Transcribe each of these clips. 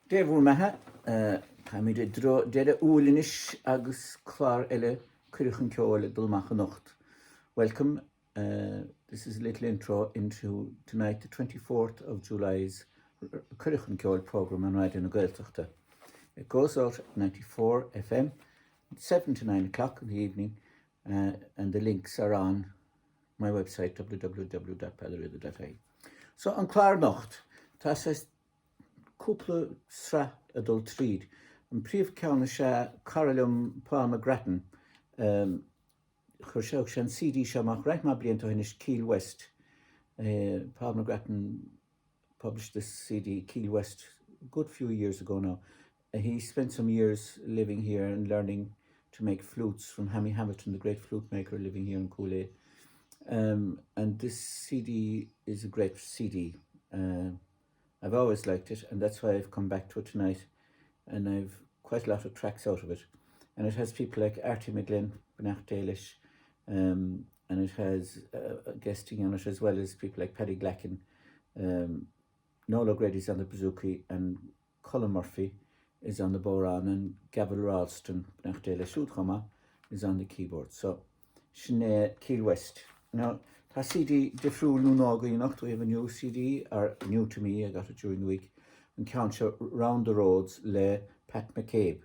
Dave Maha, Hamid Dro, Dede Oolinish Agus Clar Ele, Kirchen Kjole Dulmachanocht. Welcome. This is a little intro into tonight, the 24th of July's Kirchen Kjole program on Radio Nageltochte. It goes out at 94 FM, 7 to 9 o'clock in the evening, and the links are on my website, www.padarida.ie. So, on Clar Nocht, tas cúpla sra a dul tríd. An príomh ceanna sé Carolum Palmer Grattan, chur seoch sé an CD seach right má blianta hainis Keel West. Palmer Grattan published this CD, Keel West, a good few years ago now. He spent some years living here and learning to make flutes from Hammy Hamilton, the great flute maker living here in Cooley. And this CD is a great CD. I've always liked it, and that's why I've come back to it tonight. And I've quite a lot of tracks out of it. And it has people like Artie McGlynn, Benach Dalish, and it has guesting on it as well as people like Paddy Glacken, Noel O'Grady's on the bouzouki, and Colin Murphy is on the boran, and Gavin Ralston, Benach Dalish Udchama, is on the keyboard. So, Sinead Keel West. Now, the CD, the Frual Nunaga, we have a new CD, or new to me, I got it during the week, and count Round the Roads, Le Pat McCabe.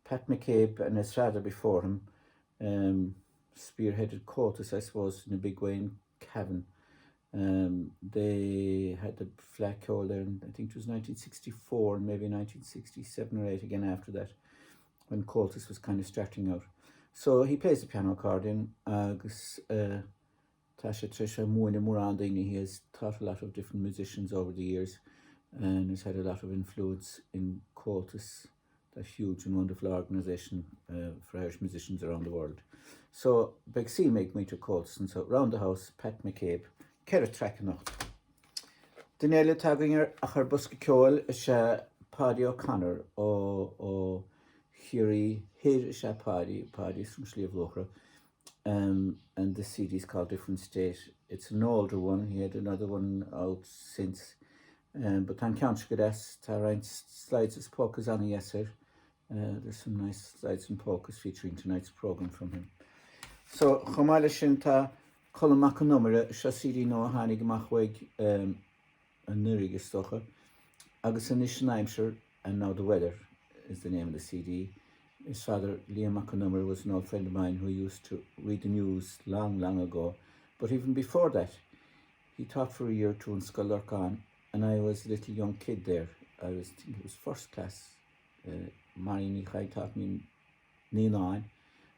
Pat McCabe and Estrada before him spearheaded Courtis, I suppose, in a big way in Cavan. They had the flag hole there, I think it was 1964 and maybe 1967 or 8 again after that, when Courtis was kind of starting out. So he plays the piano accordion, Tasha Trisha Moine Murandini. He has taught a lot of different musicians over the years and has had a lot of influence in Courtis, that huge and wonderful organisation for Irish musicians around the world. So, Beg C make me to Courtis, and so round the house, Pat McCabe, Kerry Trackanocht. Daniela Taginger, Achar Buska Kjol, Sha Paddy O'Connor, o Hiri Hir Sha Paddy from Slievlochra. And the CD is called Different State. It's an older one. He had another one out since. But on Count Gadas, slides of polkas on yesterday. There's some nice slides and polkas featuring tonight's program from him. So, Chomala Shinta, Columaka number, Shasidi no Hanig Machweg, a Nurigistocha, Agusanishan Imshire, and Now the Weather is the name of the CD. His father, Liam McConnummer, was an old friend of mine who used to read the news long, long ago. But even before that, he taught for a year or two in Scullarcan, and I was a little young kid there. I think it was first class. Mari Nichai taught me in 9,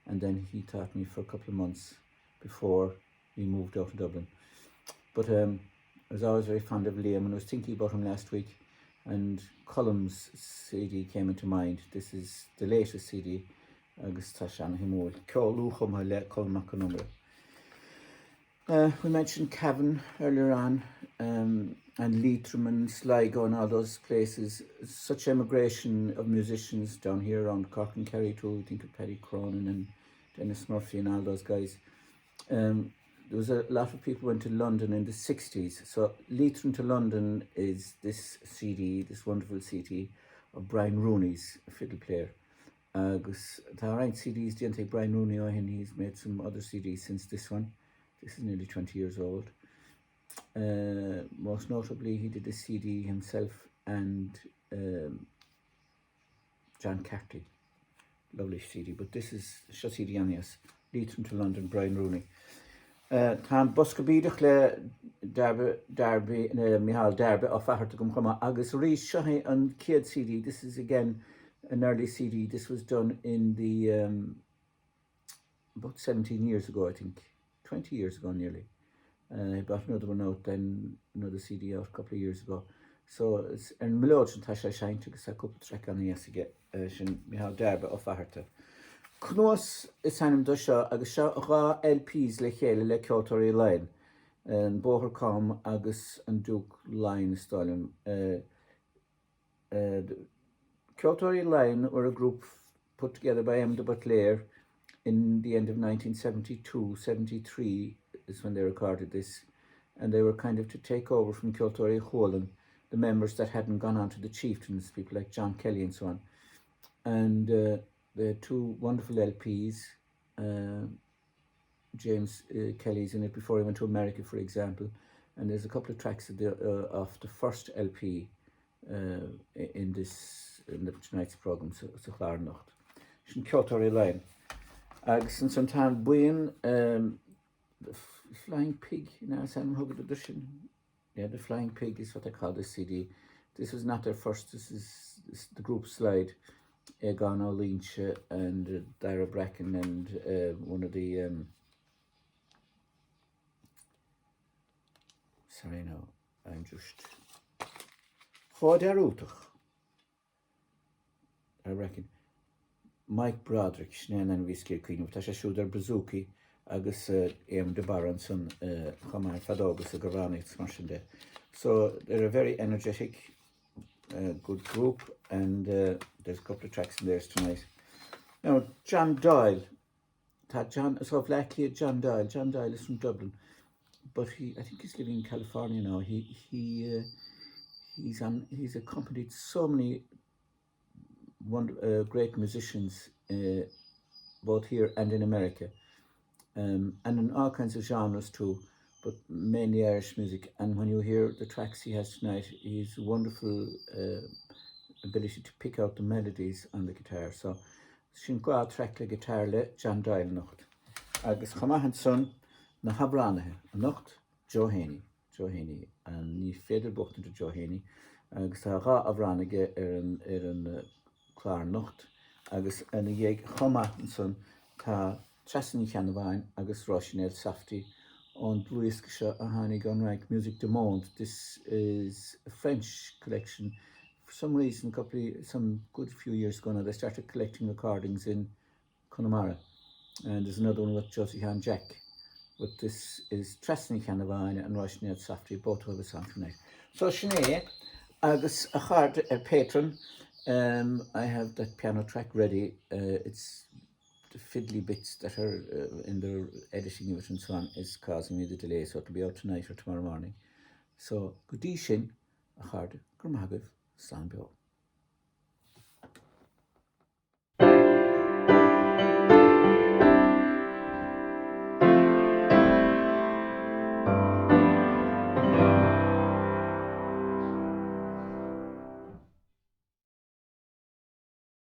and then he taught me for a couple of months before we moved out to Dublin. But I was always very fond of Liam, and I was thinking about him last week, and Column's CD came into mind. This is the latest CD, August Tashan Himol, Koluchum Le Colmacanumber. We mentioned Cavan earlier on, and Leitrim and Sligo and all those places. Such emigration of musicians down here around Cork and Kerry too. I think of Paddy Cronin and Dennis Murphy and all those guys. There was a lot of people went to London in the 60s. So Leitrim to London is this CD, this wonderful CD of Brian Rooney's fiddle player. Agus the right CDs didn't take Brian Rooney and he's made some other CDs since this one. This is nearly 20 years old. Most notably, he did a CD himself and John Carty. Lovely CD, but this is Shasidi Anias, Leitrim to London, Brian Rooney. Tá Boscabídach le Darby, Michal Darby off Ahart to Gumchama, Agus Rees Shahi and Kiad CD. This is again an early CD. This was done in the about 17 years ago, I think, 20 years ago nearly. I bought another one out, then another CD out a couple of years ago. So it's an Melodian Tasha Shine to a couple of track on the Yasiga, Michal Darby off Ahart. Cnos is hannim dusha agus ra LPs le chéile le Ceoltóirí Line and Boher Com agus and Duke Line Stalin. Ceoltóirí Line were a group put together by M. de Butler in the end of 1972-73 is when they recorded this, and they were kind of to take over from Ceoltóirí Cholan the members that hadn't gone on to the chieftains, people like John Kelly and so on. And they had two wonderful LPs. James Kelly's in it before he went to America, for example. And there's a couple of tracks off the first LP in tonight's programme, so Chláir Nocht. Sin ceotar line. Agus an san tan buin, the Flying Pig, yeah, the Flying Pig is what I call this CD. This was not their first, this is the group Slide. Egon O'Lynch and Dara Bracken and one of the sorry no, I'm just Chodarútach I reckon Mike Broderick Snan and Whiskey Queen tá sé siúdar Brazuki agus Éam de Baronson Chamar Fadogus a Goranic mar sin de. So they're a very energetic good group, and there's a couple of tracks in there tonight. Now, John Doyle, John Doyle is from Dublin, but I think he's living in California now. He's accompanied so many great musicians, both here and in America, and in all kinds of genres too, but mainly Irish music. And when you hear the tracks he has tonight, he's wonderful ability to pick out the melodies on the guitar. So, sin gá track le guitar le John Doyle Nocht. Agus chamahan son na Habranathe, a Nocht Joe Haney, and ní féidir bocht into Joe Haney. Agus tá gá Habranathe an Chláir Nocht. Agus an dhéag chamahan son tá Trasan Cheannaváin agus Roisin Safety on Louis a Hanig on Rank Music du Monde. This is a French collection. For some reason, some good few years ago now, they started collecting recordings in Connemara. And there's another one with Josie Han Jack. But this is Trasan Cheannaváin and Roisin Safety, both have a song tonight. So Sinead, agus a hard patron, I have that piano track ready. It's the fiddly bits that are in the editing of it and so on is causing me the delay, so it'll be out tonight or tomorrow morning. So, good evening, a hard, Gurmagav, Stan Bio.